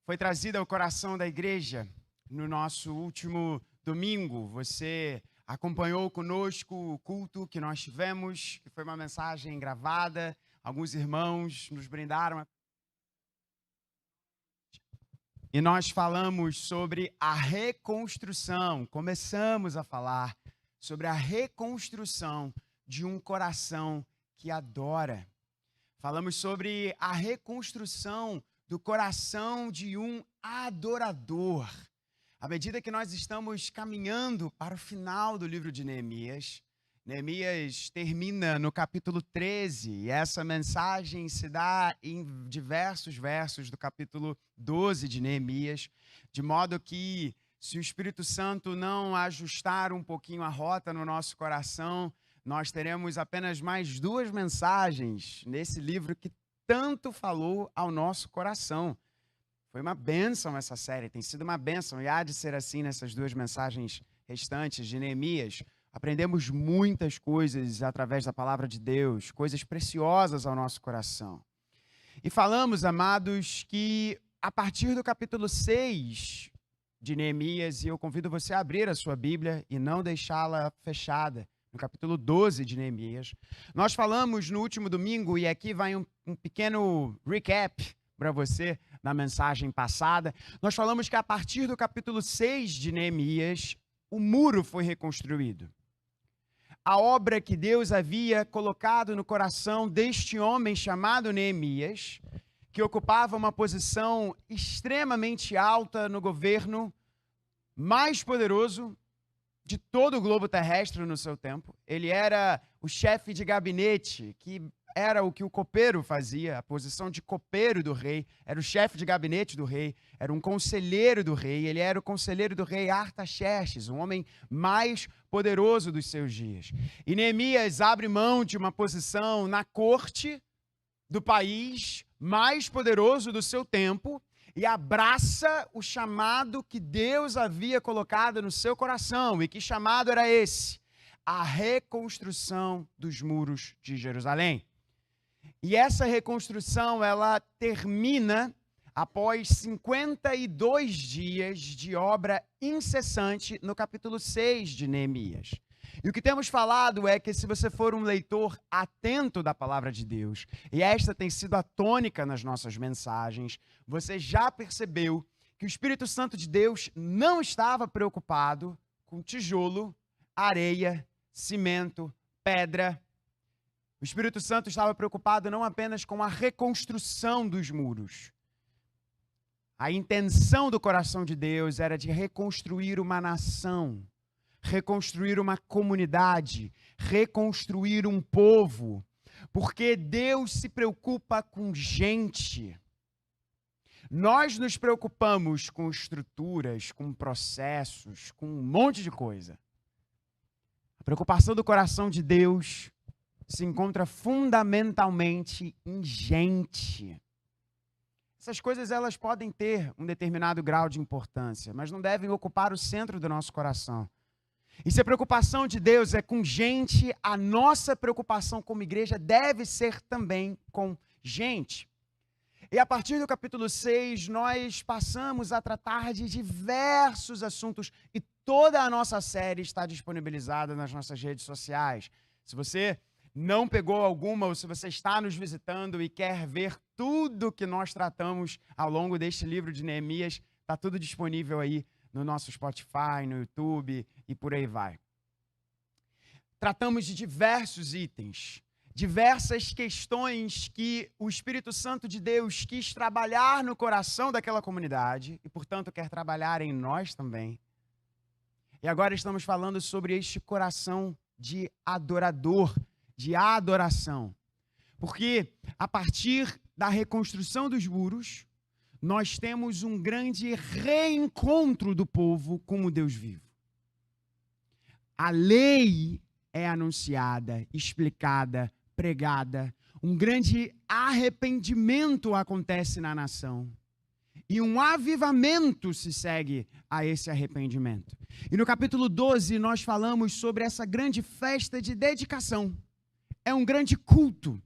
foi trazida ao coração da igreja no nosso último domingo. Você acompanhou conosco o culto que nós tivemos, que foi uma mensagem gravada. Alguns irmãos nos brindaram. E nós falamos sobre a reconstrução. Começamos a falar sobre a reconstrução de um coração que adora. Falamos sobre a reconstrução do coração de um adorador. À medida que nós estamos caminhando para o final do livro de Neemias, Neemias termina no capítulo 13, e essa mensagem se dá em diversos versos do capítulo 12 de Neemias, de modo que, se o Espírito Santo não ajustar um pouquinho a rota no nosso coração, nós teremos apenas mais 2 mensagens nesse livro que tanto falou ao nosso coração. Foi uma bênção essa série, tem sido uma bênção, e há de ser assim nessas 2 mensagens restantes de Neemias. Aprendemos muitas coisas através da palavra de Deus, coisas preciosas ao nosso coração. E falamos, amados, que a partir do capítulo 6 de Neemias, e eu convido você a abrir a sua Bíblia e não deixá-la fechada, no capítulo 12 de Neemias, nós falamos no último domingo, e aqui vai um pequeno recap para você na mensagem passada. Nós falamos que a partir do capítulo 6 de Neemias, o muro foi reconstruído. A obra que Deus havia colocado no coração deste homem chamado Neemias, que ocupava uma posição extremamente alta no governo mais poderoso de todo o globo terrestre no seu tempo. Ele era o chefe de gabinete, que era o que o copeiro fazia, a posição de copeiro do rei, era o chefe de gabinete do rei, era um conselheiro do rei, ele era o conselheiro do rei Artaxerxes, um homem mais poderoso dos seus dias. E Neemias abre mão de uma posição na corte do país mais poderoso do seu tempo e abraça o chamado que Deus havia colocado no seu coração. E que chamado era esse? A reconstrução dos muros de Jerusalém. E essa reconstrução, ela termina após 52 dias de obra incessante no capítulo 6 de Neemias. E o que temos falado é que, se você for um leitor atento da palavra de Deus, e esta tem sido a tônica nas nossas mensagens, você já percebeu que o Espírito Santo de Deus não estava preocupado com tijolo, areia, cimento, pedra. O Espírito Santo estava preocupado não apenas com a reconstrução dos muros. A intenção do coração de Deus era de reconstruir uma nação, reconstruir uma comunidade, reconstruir um povo, porque Deus se preocupa com gente. Nós nos preocupamos com estruturas, com processos, com um monte de coisa. A preocupação do coração de Deus se encontra fundamentalmente em gente. Essas coisas, elas podem ter um determinado grau de importância, mas não devem ocupar o centro do nosso coração. E se a preocupação de Deus é com gente, a nossa preocupação como igreja deve ser também com gente. E a partir do capítulo 6, nós passamos a tratar de diversos assuntos, e toda a nossa série está disponibilizada nas nossas redes sociais. Se você não pegou alguma, ou se você está nos visitando e quer ver tudo que nós tratamos ao longo deste livro de Neemias, está tudo disponível aí no nosso Spotify, no YouTube e por aí vai. Tratamos de diversos itens, diversas questões que o Espírito Santo de Deus quis trabalhar no coração daquela comunidade e, portanto, quer trabalhar em nós também. E agora estamos falando sobre este coração de adorador, de adoração. Porque a partir da reconstrução dos muros, nós temos um grande reencontro do povo com o Deus vivo. A lei é anunciada, explicada, pregada. Um grande arrependimento acontece na nação. E um avivamento se segue a esse arrependimento. E no capítulo 12 nós falamos sobre essa grande festa de dedicação. É um grande culto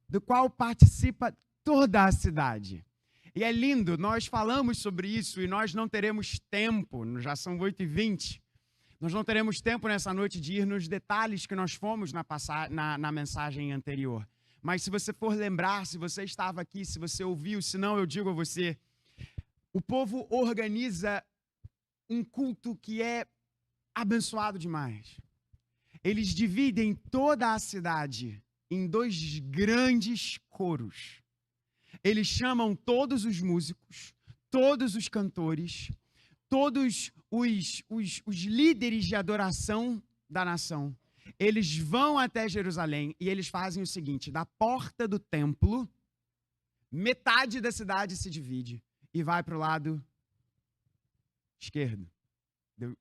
do qual participa toda a cidade. E é lindo, nós falamos sobre isso e nós não teremos tempo, já são 8h20, nós não teremos tempo nessa noite de ir nos detalhes que nós fomos na mensagem anterior. Mas se você for lembrar, se você estava aqui, se você ouviu, se não, eu digo a você, o povo organiza um culto que é abençoado demais. Eles dividem toda a cidade em 2 grandes coros. Eles chamam todos os músicos, todos os cantores, todos os líderes de adoração da nação. Eles vão até Jerusalém e eles fazem o seguinte: da porta do templo, metade da cidade se divide e vai para o lado esquerdo.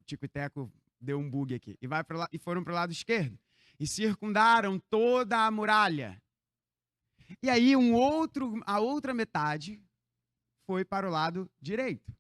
Tico e Teco deu um bug aqui. E foram para o lado esquerdo. E circundaram toda a muralha. E aí a outra metade foi para o lado direito.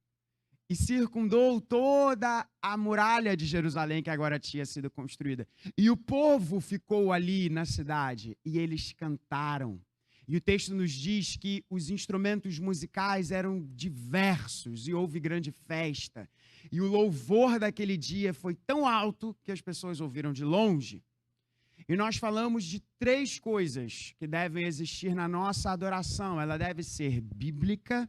E circundou toda a muralha de Jerusalém, que agora tinha sido construída. E o povo ficou ali na cidade, e eles cantaram. E o texto nos diz que os instrumentos musicais eram diversos, e houve grande festa. E o louvor daquele dia foi tão alto que as pessoas ouviram de longe. E nós falamos de 3 coisas que devem existir na nossa adoração. Ela deve ser bíblica,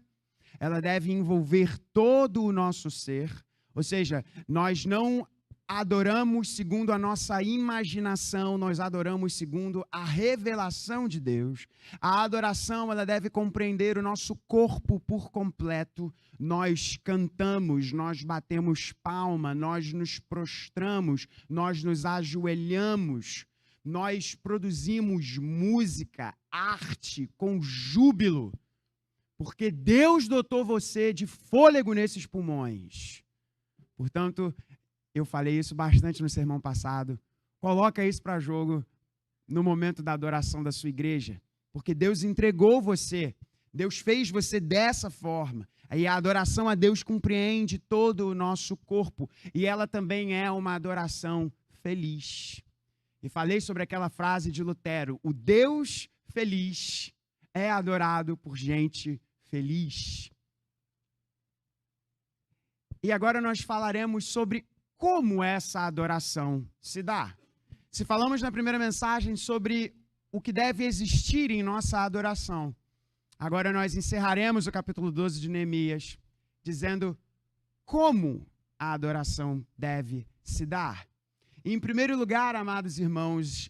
ela deve envolver todo o nosso ser, ou seja, nós não adoramos segundo a nossa imaginação, nós adoramos segundo a revelação de Deus. A adoração, ela deve compreender o nosso corpo por completo. Nós cantamos, nós batemos palma, nós nos prostramos, nós nos ajoelhamos, nós produzimos música, arte com júbilo, porque Deus dotou você de fôlego nesses pulmões. Portanto, eu falei isso bastante no sermão passado. Coloca isso para jogo no momento da adoração da sua igreja, porque Deus entregou você, Deus fez você dessa forma. E a adoração a Deus compreende todo o nosso corpo, e ela também é uma adoração feliz. E falei sobre aquela frase de Lutero: o Deus feliz é adorado por gente feliz. E agora nós falaremos sobre como essa adoração se dá. Se falamos na primeira mensagem sobre o que deve existir em nossa adoração, agora nós encerraremos o capítulo 12 de Neemias, dizendo como a adoração deve se dar. Em primeiro lugar, amados irmãos,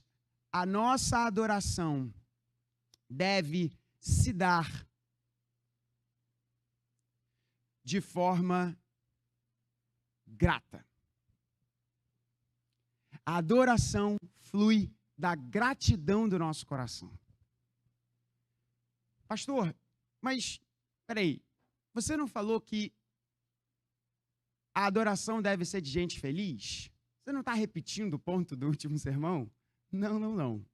a nossa adoração deve se dar de forma grata. A adoração flui da gratidão do nosso coração. Pastor, mas, peraí, você não falou que a adoração deve ser de gente feliz? Você não está repetindo o ponto do último sermão? Não.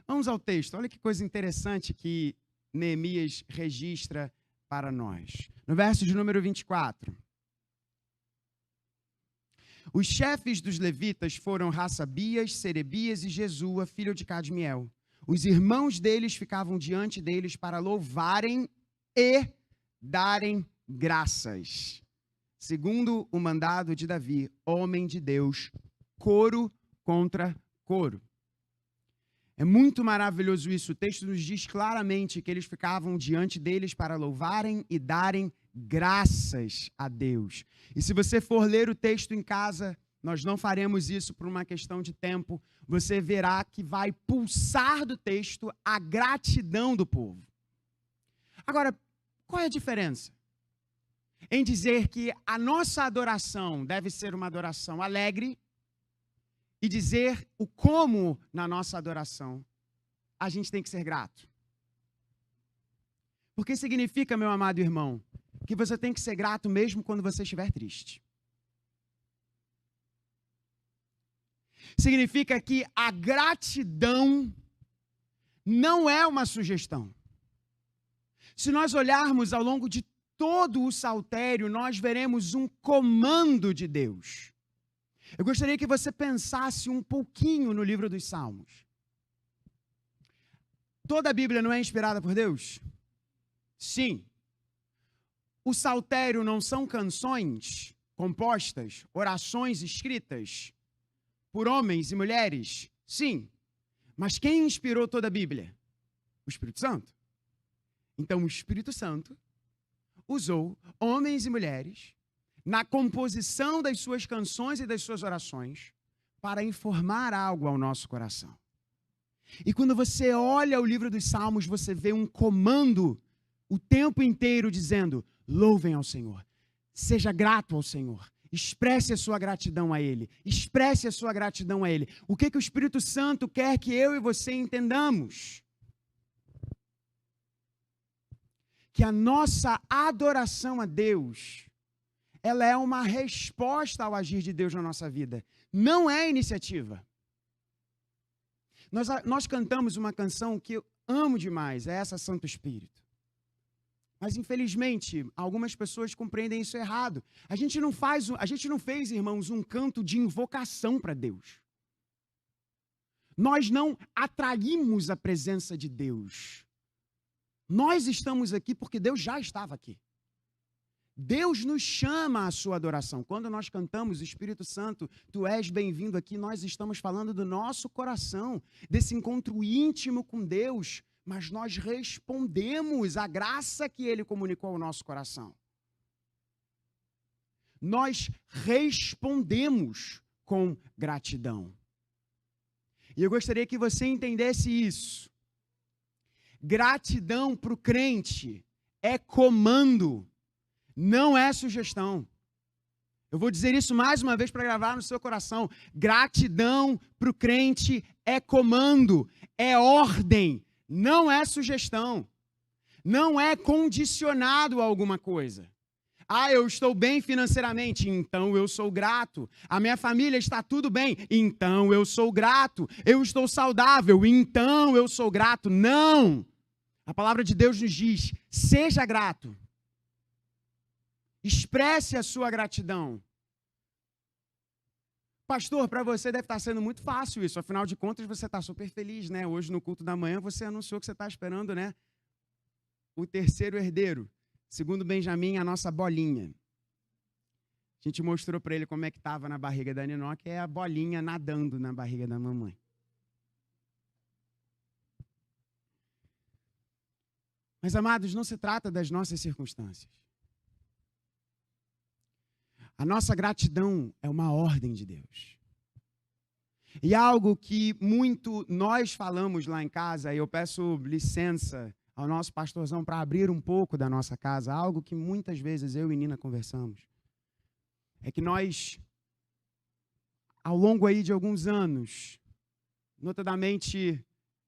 Vamos ao texto. Olha que coisa interessante que Neemias registra para nós. No verso de número 24. Os chefes dos levitas foram Hassabias, Serebias e Jesua, filho de Cadmiel. Os irmãos deles ficavam diante deles para louvarem e darem graças, segundo o mandado de Davi, homem de Deus, coro contra coro. É muito maravilhoso isso. O texto nos diz claramente que eles ficavam diante deles para louvarem e darem graças a Deus. E se você for ler o texto em casa, nós não faremos isso por uma questão de tempo, você verá que vai pulsar do texto a gratidão do povo. Agora, qual é a diferença em dizer que a nossa adoração deve ser uma adoração alegre e dizer o como na nossa adoração a gente tem que ser grato? Porque significa, meu amado irmão, que você tem que ser grato mesmo quando você estiver triste. Significa que a gratidão não é uma sugestão. Se nós olharmos ao longo de todo o saltério, nós veremos um comando de Deus. Eu gostaria que você pensasse um pouquinho no livro dos Salmos. Toda a Bíblia não é inspirada por Deus? Sim. O saltério não são canções compostas, orações escritas por homens e mulheres? Sim. Mas quem inspirou toda a Bíblia? O Espírito Santo. Então, o Espírito Santo usou homens e mulheres na composição das suas canções e das suas orações para informar algo ao nosso coração. E quando você olha o livro dos Salmos, você vê um comando o tempo inteiro dizendo: louvem ao Senhor, seja grato ao Senhor, expresse a sua gratidão a Ele, expresse a sua gratidão a Ele. O que o Espírito Santo quer que eu e você entendamos? Que a nossa adoração a Deus, ela é uma resposta ao agir de Deus na nossa vida, não é iniciativa. Nós cantamos uma canção que eu amo demais, é essa Santo Espírito. Mas, infelizmente, algumas pessoas compreendem isso errado. A gente não fez, irmãos, um canto de invocação para Deus. Nós não atraímos a presença de Deus. Nós estamos aqui porque Deus já estava aqui. Deus nos chama à sua adoração. Quando nós cantamos, Espírito Santo, tu és bem-vindo aqui, nós estamos falando do nosso coração, desse encontro íntimo com Deus, mas nós respondemos à graça que Ele comunicou ao nosso coração. Nós respondemos com gratidão. E eu gostaria que você entendesse isso. Gratidão para o crente é comando, não é sugestão. Eu vou dizer isso mais uma vez para gravar no seu coração. Gratidão para o crente é comando, é ordem, não é sugestão. Não é condicionado a alguma coisa. Ah, eu estou bem financeiramente, então eu sou grato. A minha família está tudo bem, então eu sou grato. Eu estou saudável, então eu sou grato. Não! A palavra de Deus nos diz, seja grato. Expresse a sua gratidão. Pastor, para você deve estar sendo muito fácil isso. Afinal de contas, você está super feliz, né? Hoje, no culto da manhã, você anunciou que você está esperando, né? O terceiro herdeiro. Segundo Benjamin, a nossa bolinha. A gente mostrou para ele como é que estava na barriga da Ninó, que é a bolinha nadando na barriga da mamãe. Mas, amados, não se trata das nossas circunstâncias. A nossa gratidão é uma ordem de Deus. E algo que muito nós falamos lá em casa, e eu peço licença ao nosso pastorzão para abrir um pouco da nossa casa, algo que muitas vezes eu e Nina conversamos, é que nós, ao longo aí de alguns anos, notadamente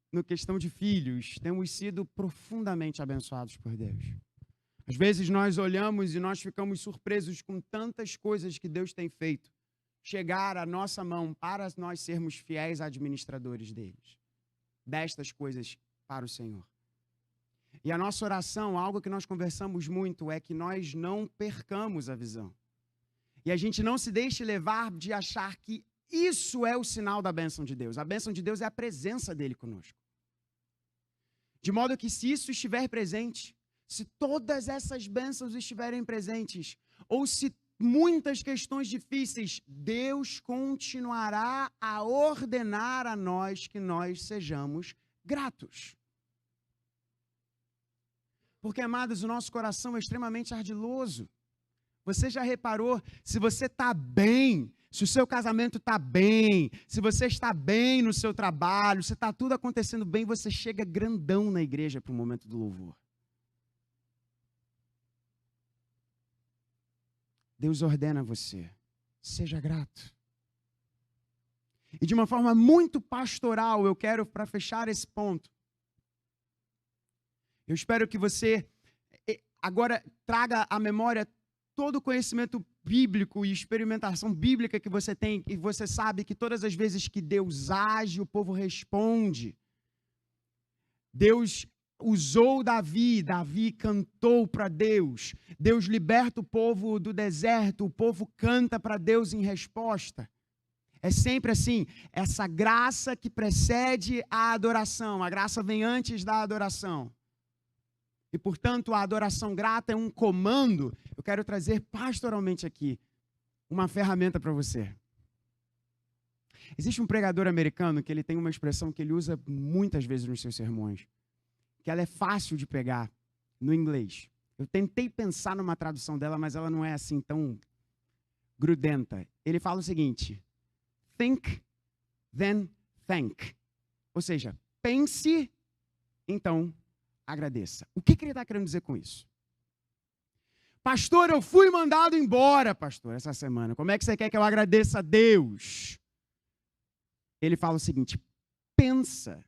na questão de filhos, temos sido profundamente abençoados por Deus. Às vezes nós olhamos e nós ficamos surpresos com tantas coisas que Deus tem feito chegar à nossa mão para nós sermos fiéis administradores destas coisas para o Senhor. E a nossa oração, algo que nós conversamos muito, é que nós não percamos a visão. E a gente não se deixe levar de achar que isso é o sinal da bênção de Deus. A bênção de Deus é a presença dele conosco. De modo que se isso estiver presente, se todas essas bênçãos estiverem presentes, ou se muitas questões difíceis, Deus continuará a ordenar a nós que nós sejamos gratos. Porque, amados, o nosso coração é extremamente ardiloso. Você já reparou, se você está bem, se o seu casamento está bem, se você está bem no seu trabalho, se está tudo acontecendo bem, você chega grandão na igreja para o momento do louvor. Deus ordena você, seja grato. E de uma forma muito pastoral, eu quero, para fechar esse ponto, eu espero que você agora traga à memória todo o conhecimento bíblico e experimentação bíblica que você tem, e você sabe que todas as vezes que Deus age, o povo responde. Deus usou Davi cantou para Deus, Deus liberta o povo do deserto, o povo canta para Deus em resposta. É sempre assim, essa graça que precede a adoração, a graça vem antes da adoração. E, portanto, a adoração grata é um comando. Eu quero trazer pastoralmente aqui uma ferramenta para você. Existe um pregador americano que ele tem uma expressão que ele usa muitas vezes nos seus sermões, que ela é fácil de pegar no inglês. Eu tentei pensar numa tradução dela, mas ela não é assim tão grudenta. Ele fala o seguinte: think, then thank. Ou seja, pense, então agradeça. O que ele está querendo dizer com isso? Pastor, eu fui mandado embora, pastor, essa semana. Como é que você quer que eu agradeça a Deus? Ele fala o seguinte: pensa.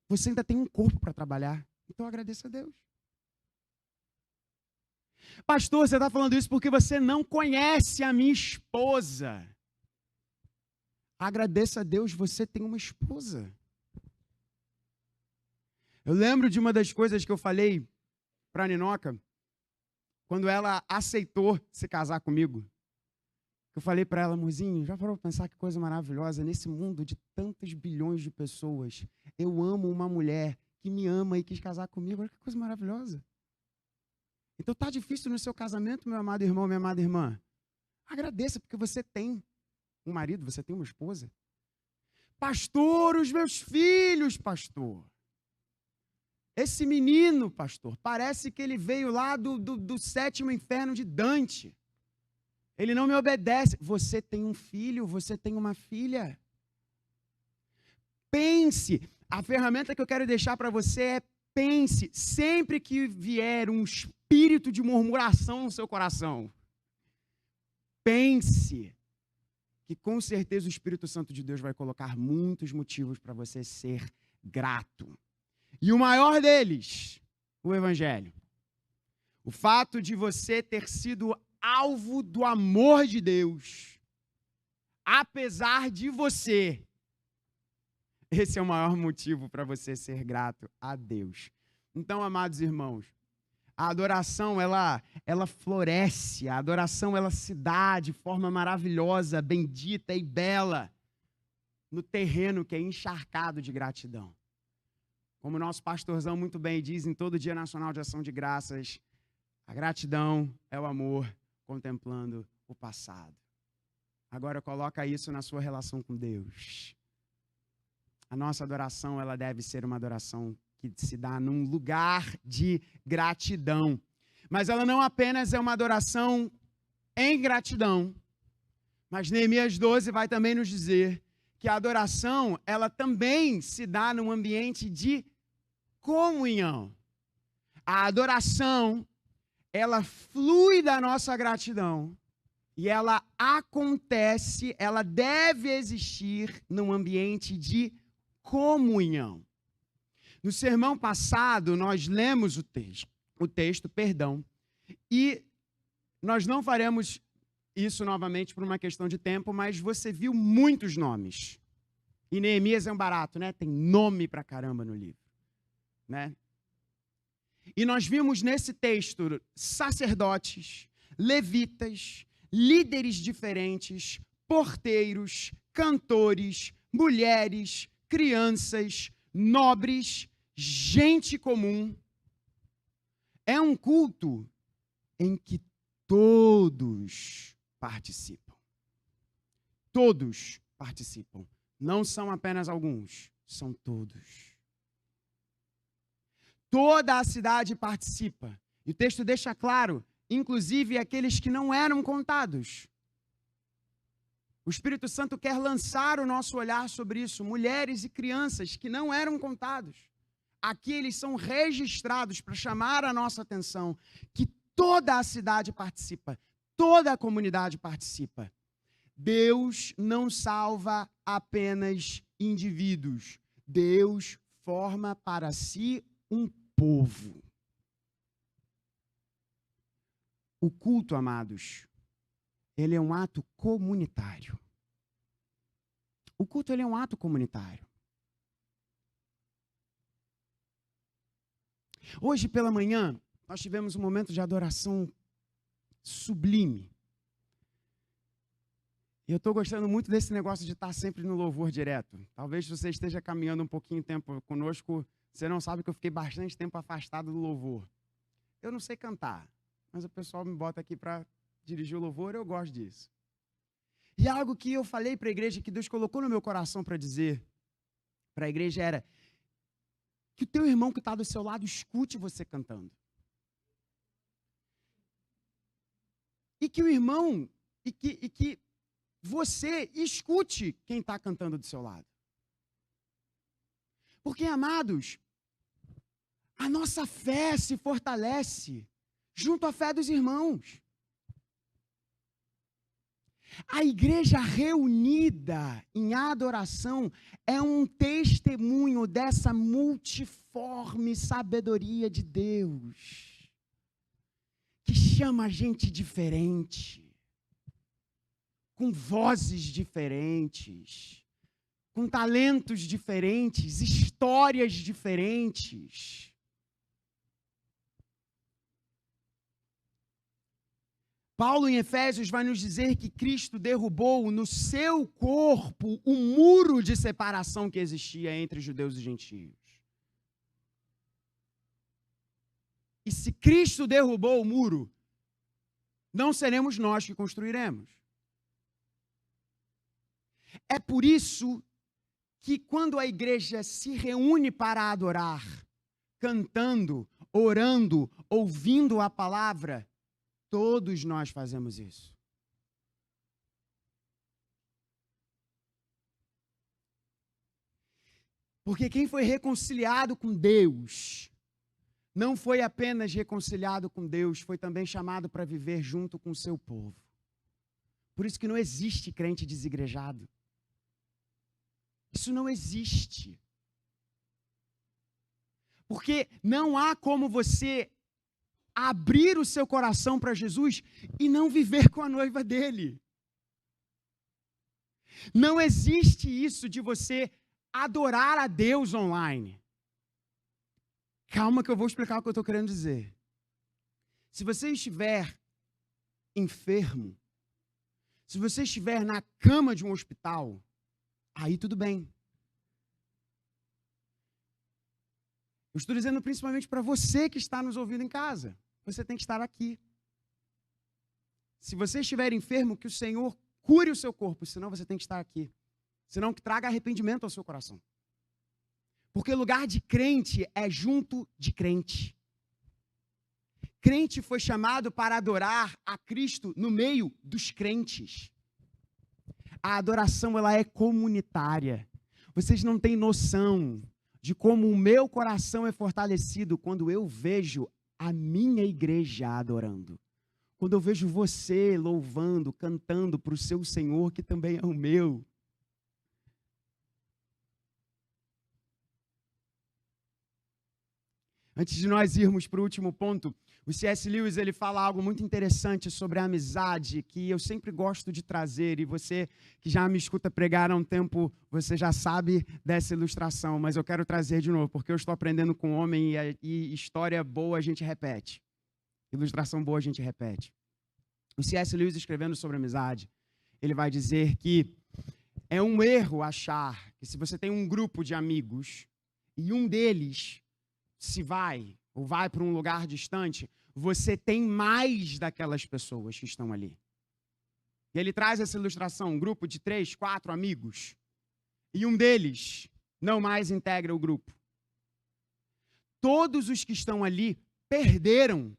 Você ainda tem um corpo para trabalhar, então agradeça a Deus. Pastor, você está falando isso porque você não conhece a minha esposa. Agradeça a Deus, você tem uma esposa. Eu lembro de uma das coisas que eu falei para a Ninoca, quando ela aceitou se casar comigo. Eu falei para ela: amorzinho, já parou para pensar que coisa maravilhosa? Nesse mundo de tantos bilhões de pessoas, eu amo uma mulher que me ama e quis casar comigo. Olha que coisa maravilhosa. Então está difícil no seu casamento, meu amado irmão, minha amada irmã. Agradeça, porque você tem um marido, você tem uma esposa. Pastor, os meus filhos, pastor. Esse menino, pastor, parece que ele veio lá do sétimo inferno de Dante. Ele não me obedece. Você tem um filho, você tem uma filha. Pense. A ferramenta que eu quero deixar para você é pense. Sempre que vier um espírito de murmuração no seu coração, pense que com certeza o Espírito Santo de Deus vai colocar muitos motivos para você ser grato. E o maior deles, o Evangelho. O fato de você ter sido alvo do amor de Deus, apesar de você. Esse é o maior motivo para você ser grato a Deus. Então, amados irmãos, a adoração, ela floresce, a adoração, ela se dá de forma maravilhosa, bendita e bela, no terreno que é encharcado de gratidão. Como o nosso pastorzão muito bem diz em todo Dia Nacional de Ação de Graças, a gratidão é o amor contemplando o passado. Agora coloca isso na sua relação com Deus. A nossa adoração, ela deve ser uma adoração que se dá num lugar de gratidão. Mas ela não apenas é uma adoração em gratidão, mas Neemias 12 vai também nos dizer que a adoração, ela também se dá num ambiente de comunhão. A adoração, ela flui da nossa gratidão e ela acontece, ela deve existir num ambiente de comunhão. No sermão passado, nós lemos o texto, e nós não faremos isso novamente por uma questão de tempo, mas você viu muitos nomes. E Neemias é um barato, né? Tem nome pra caramba no livro, né? E nós vimos nesse texto sacerdotes, levitas, líderes diferentes, porteiros, cantores, mulheres, crianças, nobres, gente comum. É um culto em que todos participam. Todos participam. Não são apenas alguns, são todos. Toda a cidade participa. E o texto deixa claro, inclusive aqueles que não eram contados. O Espírito Santo quer lançar o nosso olhar sobre isso. Mulheres e crianças que não eram contados. Aqui eles são registrados para chamar a nossa atenção que toda a cidade participa, toda a comunidade participa. Deus não salva apenas indivíduos. Deus forma para si um povo. O culto, amados, ele é um ato comunitário. O culto, ele é um ato comunitário. Hoje pela manhã, nós tivemos um momento de adoração sublime. Eu estou gostando muito desse negócio de estar sempre no louvor direto. Talvez você esteja caminhando um pouquinho de tempo conosco, Você não sabe que eu fiquei bastante tempo afastado do louvor. Eu não sei cantar, mas o pessoal me bota aqui para dirigir o louvor, eu gosto disso. E algo que eu falei para a igreja, que Deus colocou no meu coração para dizer para a igreja era que o teu irmão que está do seu lado escute você cantando. E que o irmão, e que você escute quem está cantando do seu lado. Porque, amados, a nossa fé se fortalece junto à fé dos irmãos. A igreja reunida em adoração é um testemunho dessa multiforme sabedoria de Deus, que chama a gente diferente, com vozes diferentes, com talentos diferentes, histórias diferentes. Paulo, em Efésios, vai nos dizer que Cristo derrubou no seu corpo o muro de separação que existia entre judeus e gentios. E se Cristo derrubou o muro, não seremos nós que construiremos. É por isso que quando a igreja se reúne para adorar, cantando, orando, ouvindo a palavra, todos nós fazemos isso. Porque quem foi reconciliado com Deus, não foi apenas reconciliado com Deus, foi também chamado para viver junto com o seu povo. Por isso que não existe crente desigrejado. Isso não existe. Porque não há como você abrir o seu coração para Jesus e não viver com a noiva dele. Não existe isso de você adorar a Deus online. Calma que eu vou explicar o que eu estou querendo dizer. Se você estiver enfermo, se você estiver na cama de um hospital, aí tudo bem. Eu estou dizendo principalmente para você que está nos ouvindo em casa. Você tem que estar aqui. Se você estiver enfermo, que o Senhor cure o seu corpo, senão você tem que estar aqui. Senão que traga arrependimento ao seu coração. Porque lugar de crente é junto de crente. Crente foi chamado para adorar a Cristo no meio dos crentes. A adoração, ela é comunitária. Vocês não têm noção de como o meu coração é fortalecido quando eu vejo a minha igreja adorando. Quando eu vejo você louvando, cantando para o seu Senhor, que também é o meu. Antes de nós irmos para o último ponto, o C.S. Lewis ele fala algo muito interessante sobre a amizade, que eu sempre gosto de trazer, e você que já me escuta pregar há um tempo, você já sabe dessa ilustração, mas eu quero trazer de novo, porque eu estou aprendendo com o homem e história boa a gente repete. Ilustração boa a gente repete. O C.S. Lewis, escrevendo sobre amizade, ele vai dizer que é um erro achar que se você tem um grupo de amigos e um deles se vai, ou vai para um lugar distante, você tem mais daquelas pessoas que estão ali. E ele traz essa ilustração, um grupo de 3, 4 amigos, e um deles não mais integra o grupo. Todos os que estão ali perderam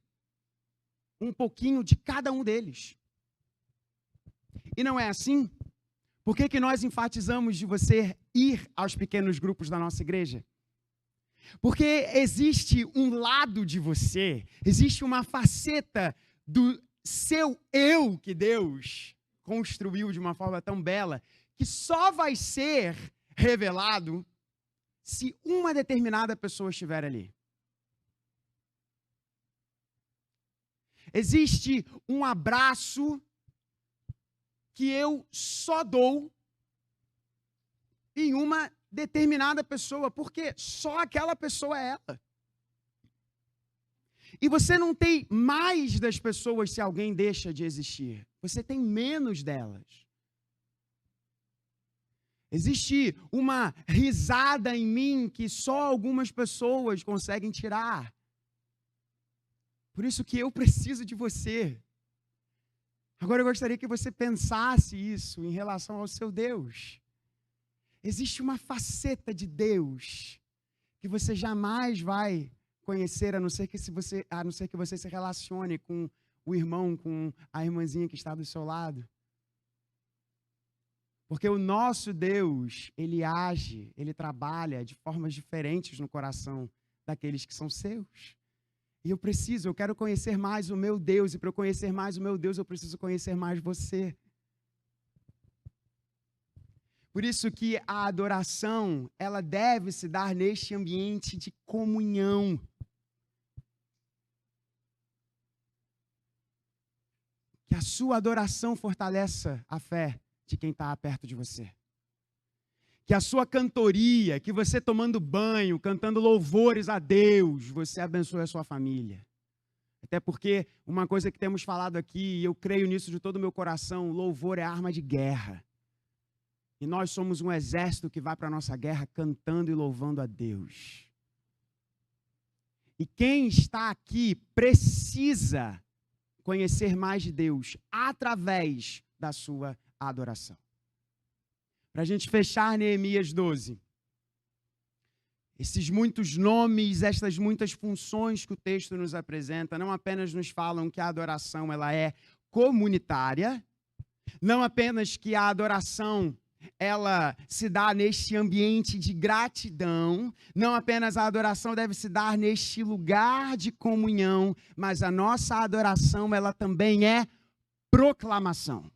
um pouquinho de cada um deles. E não é assim? Por que nós enfatizamos de você ir aos pequenos grupos da nossa igreja? Porque existe um lado de você, existe uma faceta do seu eu que Deus construiu de uma forma tão bela, que só vai ser revelado se uma determinada pessoa estiver ali. Existe um abraço que eu só dou em uma determinada pessoa, porque só aquela pessoa é ela. E você não tem mais das pessoas se alguém deixa de existir. Você tem menos delas. Existe uma risada em mim que só algumas pessoas conseguem tirar. Por isso que eu preciso de você. Agora eu gostaria que você pensasse isso em relação ao seu Deus. Existe uma faceta de Deus que você jamais vai conhecer, a não ser que você se relacione com o irmão, com a irmãzinha que está do seu lado. Porque o nosso Deus, ele age, ele trabalha de formas diferentes no coração daqueles que são seus. E eu quero conhecer mais o meu Deus, e para eu conhecer mais o meu Deus, eu preciso conhecer mais você. Por isso que a adoração, ela deve se dar neste ambiente de comunhão. Que a sua adoração fortaleça a fé de quem está perto de você. Que a sua cantoria, que você tomando banho, cantando louvores a Deus, você abençoe a sua família. Até porque uma coisa que temos falado aqui, e eu creio nisso de todo o meu coração, louvor é arma de guerra. E nós somos um exército que vai para a nossa guerra cantando e louvando a Deus. E quem está aqui precisa conhecer mais de Deus através da sua adoração. Para a gente fechar Neemias 12. Esses muitos nomes, estas muitas funções que o texto nos apresenta, não apenas nos falam que a adoração ela é comunitária, não apenas que a adoração ela se dá neste ambiente de gratidão, não apenas a adoração deve se dar neste lugar de comunhão, mas a nossa adoração ela também é proclamação.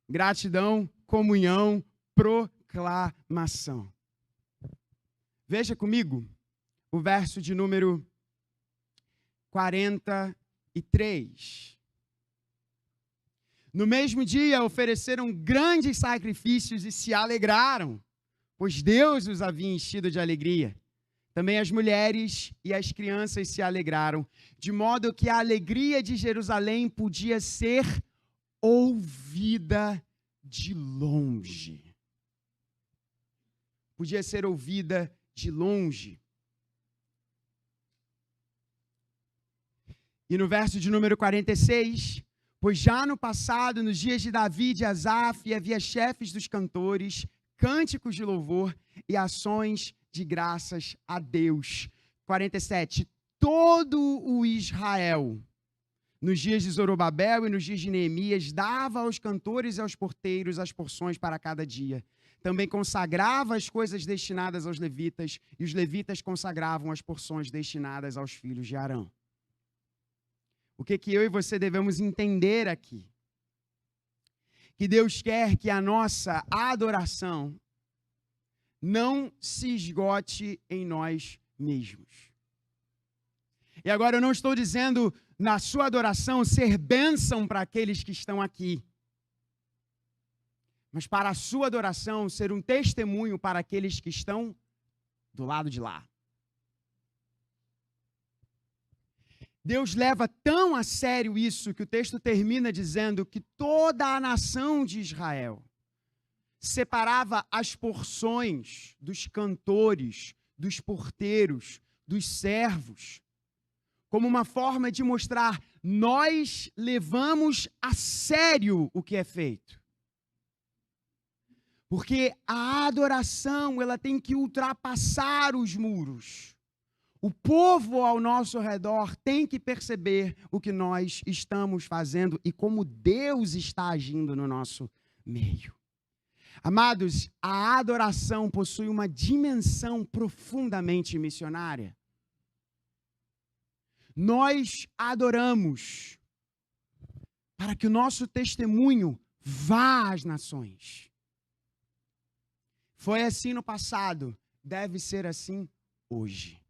Gratidão, comunhão, proclamação. Veja comigo o verso de número 43. No mesmo dia ofereceram grandes sacrifícios e se alegraram, pois Deus os havia enchido de alegria. Também as mulheres e as crianças se alegraram, de modo que a alegria de Jerusalém podia ser ouvida de longe. Podia ser ouvida de longe. E no verso de número 46, pois já no passado, nos dias de Davi e de Asaf, havia chefes dos cantores, cânticos de louvor e ações de graças a Deus. 47, todo o Israel, nos dias de Zorobabel e nos dias de Neemias, dava aos cantores e aos porteiros as porções para cada dia. Também consagrava as coisas destinadas aos levitas, e os levitas consagravam as porções destinadas aos filhos de Arão. O que eu e você devemos entender aqui? Que Deus quer que a nossa adoração não se esgote em nós mesmos. E agora eu não estou dizendo na sua adoração ser bênção para aqueles que estão aqui, mas para a sua adoração ser um testemunho para aqueles que estão do lado de lá. Deus leva tão a sério isso que o texto termina dizendo que toda a nação de Israel separava as porções dos cantores, dos porteiros, dos servos, como uma forma de mostrar, nós levamos a sério o que é feito. Porque a adoração, ela tem que ultrapassar os muros. O povo ao nosso redor tem que perceber o que nós estamos fazendo e como Deus está agindo no nosso meio. Amados, a adoração possui uma dimensão profundamente missionária. Nós adoramos para que o nosso testemunho vá às nações. Foi assim no passado, deve ser assim hoje.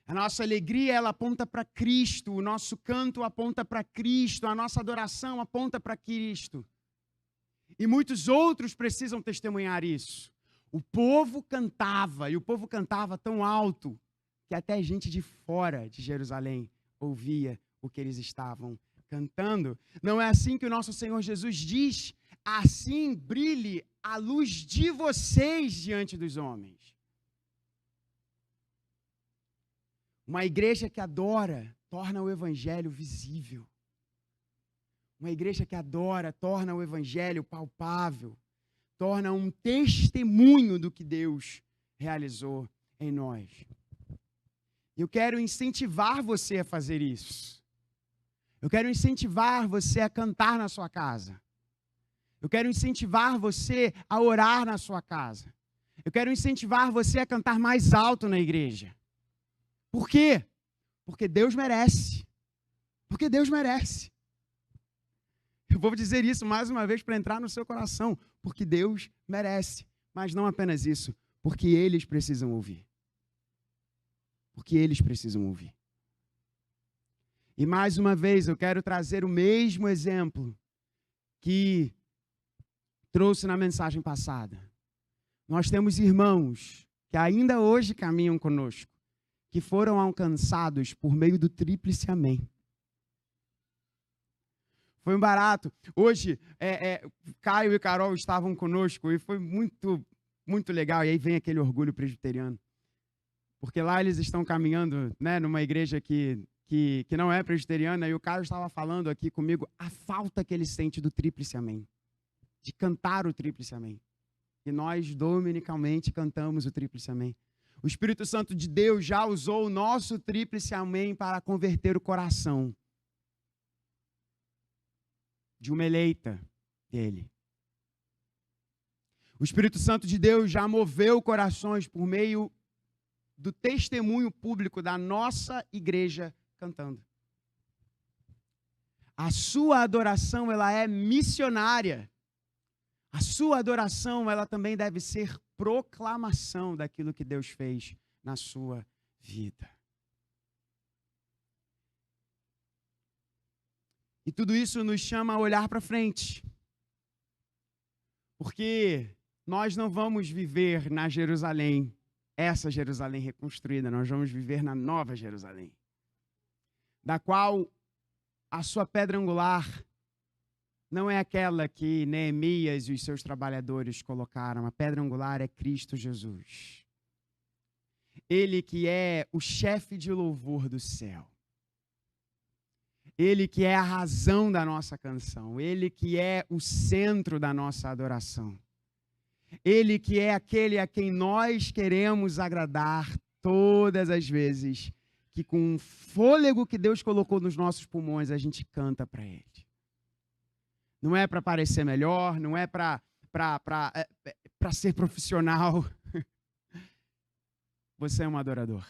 A nossa alegria, ela aponta para Cristo, o nosso canto aponta para Cristo, a nossa adoração aponta para Cristo. E muitos outros precisam testemunhar isso. O povo cantava, e o povo cantava tão alto, que até gente de fora de Jerusalém ouvia o que eles estavam cantando. Não é assim que o nosso Senhor Jesus diz assim brilhe a luz de vocês diante dos homens. Uma igreja que adora torna o evangelho visível. Uma igreja que adora torna o evangelho palpável, torna um testemunho do que Deus realizou em nós. Eu quero incentivar você a fazer isso. Eu quero incentivar você a cantar na sua casa. Eu quero incentivar você a orar na sua casa. Eu quero incentivar você a cantar mais alto na igreja. Por quê? Porque Deus merece. Porque Deus merece. Eu vou dizer isso mais uma vez para entrar no seu coração. Porque Deus merece. Mas não apenas isso. Porque eles precisam ouvir. Porque eles precisam ouvir. E mais uma vez eu quero trazer o mesmo exemplo que trouxe na mensagem passada. Nós temos irmãos que ainda hoje caminham conosco, que foram alcançados por meio do tríplice amém. Foi um barato. Hoje, Caio e Carol estavam conosco e foi muito, muito legal. E aí vem aquele orgulho presbiteriano. Porque lá eles estão caminhando, né, numa igreja que não é presbiteriana, e o Caio estava falando aqui comigo a falta que ele sente do tríplice amém. De cantar o tríplice amém. E nós, dominicalmente, cantamos o tríplice amém. O Espírito Santo de Deus já usou o nosso tríplice amém para converter o coração de uma eleita dele. O Espírito Santo de Deus já moveu corações por meio do testemunho público da nossa igreja cantando. A sua adoração, ela é missionária. A sua adoração, ela também deve ser proclamação daquilo que Deus fez na sua vida. E tudo isso nos chama a olhar para frente. Porque nós não vamos viver na Jerusalém, essa Jerusalém reconstruída, nós vamos viver na nova Jerusalém, da qual a sua pedra angular não é aquela que Neemias e os seus trabalhadores colocaram. A pedra angular é Cristo Jesus. Ele que é o chefe de louvor do céu. Ele que é a razão da nossa canção. Ele que é o centro da nossa adoração. Ele que é aquele a quem nós queremos agradar todas as vezes que com o fôlego que Deus colocou nos nossos pulmões a gente canta para Ele. Não é para parecer melhor, não é para ser profissional. Você é um adorador.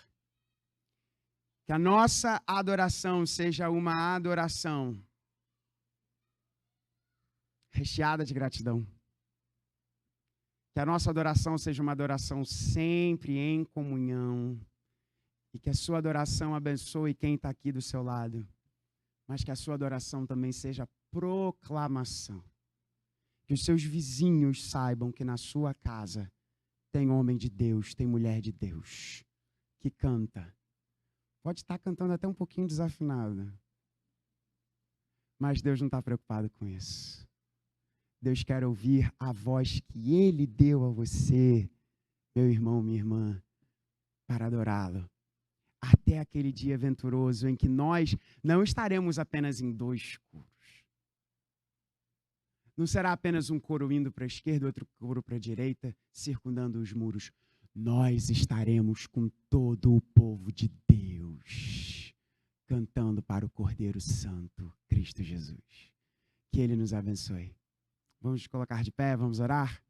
Que a nossa adoração seja uma adoração recheada de gratidão. Que a nossa adoração seja uma adoração sempre em comunhão. E que a sua adoração abençoe quem está aqui do seu lado. Mas que a sua adoração também seja proclamação. Que os seus vizinhos saibam que na sua casa tem homem de Deus, tem mulher de Deus, que canta. Pode estar cantando até um pouquinho desafinado. Mas Deus não está preocupado com isso. Deus quer ouvir a voz que Ele deu a você, meu irmão, minha irmã, para adorá-lo. Até aquele dia venturoso em que nós não estaremos apenas em dois coros. Não será apenas um coro indo para a esquerda, outro coro para a direita, circundando os muros. Nós estaremos com todo o povo de Deus, cantando para o Cordeiro Santo, Cristo Jesus. Que Ele nos abençoe. Vamos nos colocar de pé, vamos orar?